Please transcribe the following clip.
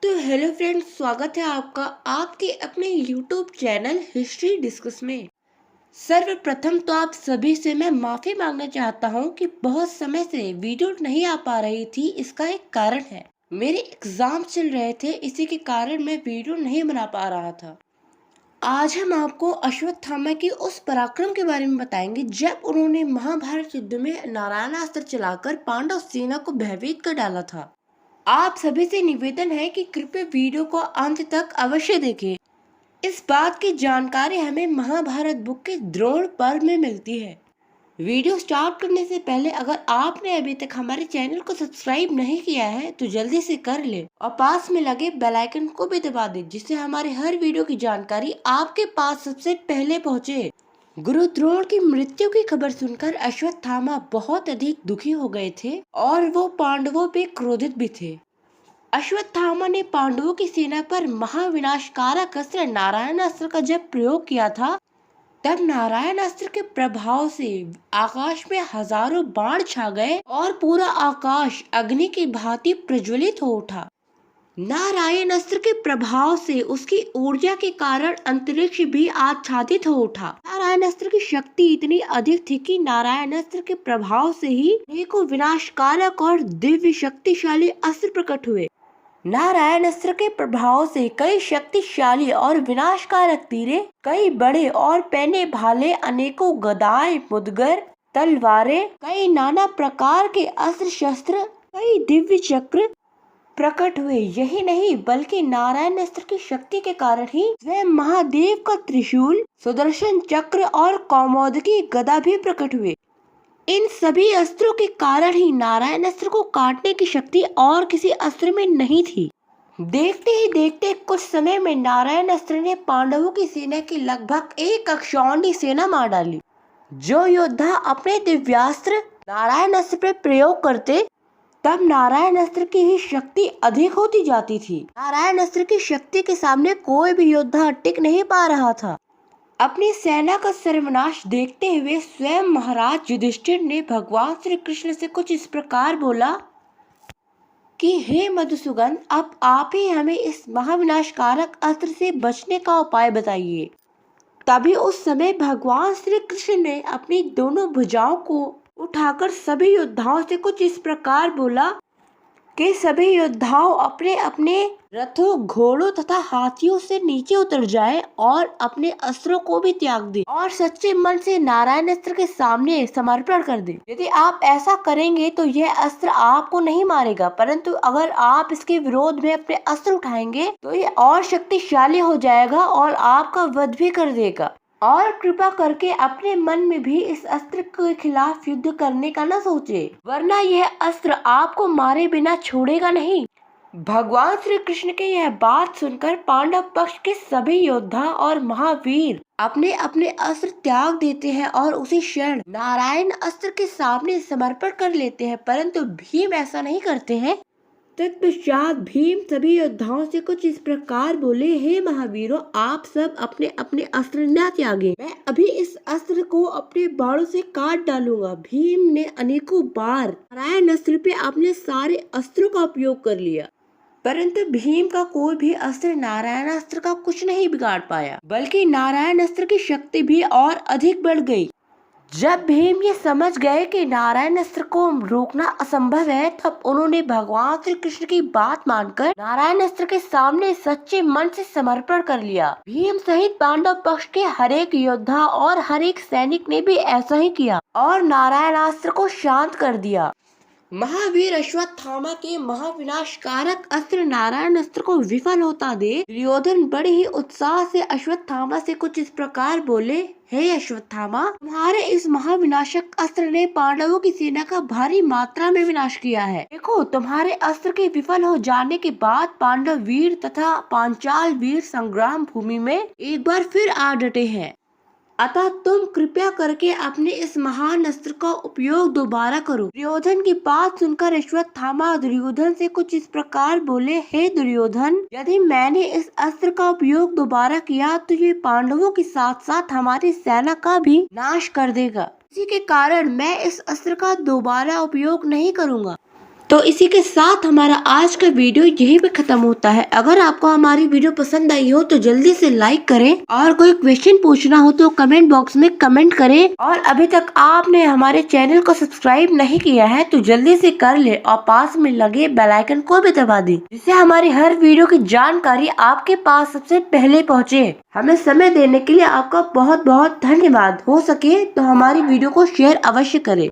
तो hello friends, स्वागत है आपका आपके अपने यूट्यूब चैनल हिस्ट्री डिस्कस में। सर्वप्रथम तो आप सभी से मैं माफी मांगना चाहता हूं कि बहुत समय से वीडियो नहीं आ पा रही थी। इसका एक कारण है, मेरे एग्जाम चल रहे थे, इसी के कारण मैं वीडियो नहीं बना पा रहा था। आज हम आपको अश्वत्थामा की उस पराक्रम के बारे में बताएंगे जब उन्होंने महाभारत युद्ध में नारायणास्त्र चलाकर पांडव सेना को भयभीत कर डाला था। आप सभी से निवेदन है कि कृपया वीडियो को अंत तक अवश्य देखें। इस बात की जानकारी हमें महाभारत बुक के द्रोण पर्व में मिलती है। वीडियो स्टार्ट करने से पहले अगर आपने अभी तक हमारे चैनल को सब्सक्राइब नहीं किया है तो जल्दी से कर ले और पास में लगे बेल आइकन को भी दबा दे, जिससे हमारे हर वीडियो की जानकारी आपके पास सबसे पहले पहुंचे। गुरु द्रोण की मृत्यु की खबर सुनकर अश्वत्थामा बहुत अधिक दुखी हो गए थे और वो पांडवों पे क्रोधित भी थे। अश्वत्थामा ने पांडवों की सेना पर महाविनाशकारक अस्त्र नारायण अस्त्र का जब प्रयोग किया था, तब नारायण अस्त्र के प्रभाव से आकाश में हजारों बाण छा गए और पूरा आकाश अग्नि की भांति प्रज्वलित हो उठा। नारायण अस्त्र के प्रभाव से उसकी ऊर्जा के कारण अंतरिक्ष भी आच्छादित हो उठा। नारायण अस्त्र की शक्ति इतनी अधिक थी कि नारायण अस्त्र के प्रभाव से ही अनेकों विनाशकारक और दिव्य शक्तिशाली अस्त्र प्रकट हुए। नारायण अस्त्र के प्रभाव से कई शक्तिशाली और विनाशकारक तीरे, कई बड़े और पैने भाले, अनेकों गदाएं, मुदगर, तलवारें, कई नाना प्रकार के अस्त्र शस्त्र, कई दिव्य चक्र प्रकट हुए। यही नहीं बल्कि नारायण अस्त्र की शक्ति के कारण ही स्वयं महादेव का त्रिशूल, सुदर्शन चक्र और कौमोदकी गदा भी प्रकट हुए। इन सभी अस्त्रों के कारण ही नारायण अस्त्र को काटने की शक्ति और किसी अस्त्र में नहीं थी। देखते ही देखते कुछ समय में नारायण अस्त्र ने पांडवों की सेना की लगभग एक अक्षौहिणी सेना मार डाली। जो योद्धा अपने दिव्यास्त्र नारायण अस्त्र पर प्रयोग करते, तब नारायण अस्त्र की ही शक्ति अधिक होती जाती थी। नारायण अस्त्र की शक्ति के सामने कोई भी योद्धा टिक नहीं पा रहा था। अपनी सेना का सर्वनाश देखते हुए स्वयं महाराज युधिष्ठिर ने भगवान श्री कृष्ण से कुछ इस प्रकार बोला कि हे मधुसूदन, अब आप ही हमें इस महाविनाशकारक अस्त्र से बचने का उपाय बताइए। तभी उस समय भगवान श्री कृष्ण ने अपनी दोनों भुजाओं को उठाकर सभी योद्धाओं से कुछ इस प्रकार बोला कि सभी योद्धाओं अपने अपने रथों, घोड़ों तथा हाथियों से नीचे उतर जाएं और अपने अस्त्रों को भी त्याग दें और सच्चे मन से नारायण अस्त्र के सामने समर्पण कर दें। यदि आप ऐसा करेंगे तो यह अस्त्र आपको नहीं मारेगा, परंतु अगर आप इसके विरोध में अपने अस्त्र उठाएंगे तो यह और शक्तिशाली हो जाएगा और आपका वध भी कर देगा। और कृपा करके अपने मन में भी इस अस्त्र के खिलाफ युद्ध करने का न सोचे, वरना यह अस्त्र आपको मारे बिना छोड़ेगा नहीं। भगवान श्री कृष्ण के यह बात सुनकर पांडव पक्ष के सभी योद्धा और महावीर अपने अपने अस्त्र त्याग देते हैं और उसी क्षण नारायण अस्त्र के सामने समर्पण कर लेते हैं, परंतु भीम ऐसा नहीं करते हैं। तत्पश्चात भीम सभी योद्धाओं से कुछ इस प्रकार बोले, हे महावीरों, आप सब अपने अपने अस्त्र न त्यागें, मैं अभी इस अस्त्र को अपने बाणों से काट डालूंगा। भीम ने अनेकों बार नारायण अस्त्र पे अपने सारे अस्त्रों का उपयोग कर लिया, परंतु भीम का कोई भी अस्त्र नारायण अस्त्र का कुछ नहीं बिगाड़ पाया, बल्कि नारायण अस्त्र की शक्ति भी और अधिक बढ़ गई। जब भीम ये समझ गए कि नारायण अस्त्र को रोकना असंभव है, तब उन्होंने भगवान श्री कृष्ण की बात मानकर नारायण अस्त्र के सामने सच्चे मन से समर्पण कर लिया। भीम सहित पांडव पक्ष के हर एक योद्धा और हर एक सैनिक ने भी ऐसा ही किया और नारायण अस्त्र को शांत कर दिया। महावीर अश्वत्थामा के महाविनाशकारक अस्त्र नारायण अस्त्र को विफल होता देख दुर्योधन बड़े ही उत्साह से अश्वत्थामा से कुछ इस प्रकार बोले, हे अश्वत्थामा, तुम्हारे इस महाविनाशक अस्त्र ने पांडवों की सेना का भारी मात्रा में विनाश किया है। देखो, तुम्हारे अस्त्र के विफल हो जाने के बाद पांडव वीर तथा पांचाल वीर संग्राम भूमि में एक बार फिर आ डटे हैं। अतः तुम कृपया करके अपने इस महान अस्त्र का उपयोग दोबारा करो। दुर्योधन की बात सुनकर अश्वत्थामा दुर्योधन से कुछ इस प्रकार बोले, हे दुर्योधन, यदि मैंने इस अस्त्र का उपयोग दोबारा किया तो ये पांडवों के साथ साथ हमारी सेना का भी नाश कर देगा। इसी के कारण मैं इस अस्त्र का दोबारा उपयोग नहीं करूंगा। तो इसी के साथ हमारा आज का वीडियो यहीं पे खत्म होता है। अगर आपको हमारी वीडियो पसंद आई हो तो जल्दी से लाइक करें और कोई क्वेश्चन पूछना हो तो कमेंट बॉक्स में कमेंट करें। और अभी तक आपने हमारे चैनल को सब्सक्राइब नहीं किया है तो जल्दी से कर ले और पास में लगे बेल आइकन को भी दबा दें, जिससे हमारी हर वीडियो की जानकारी आपके पास सबसे पहले पहुँचे। हमें समय देने के लिए आपका बहुत बहुत धन्यवाद। हो सके तो हमारी वीडियो को शेयर अवश्य करें।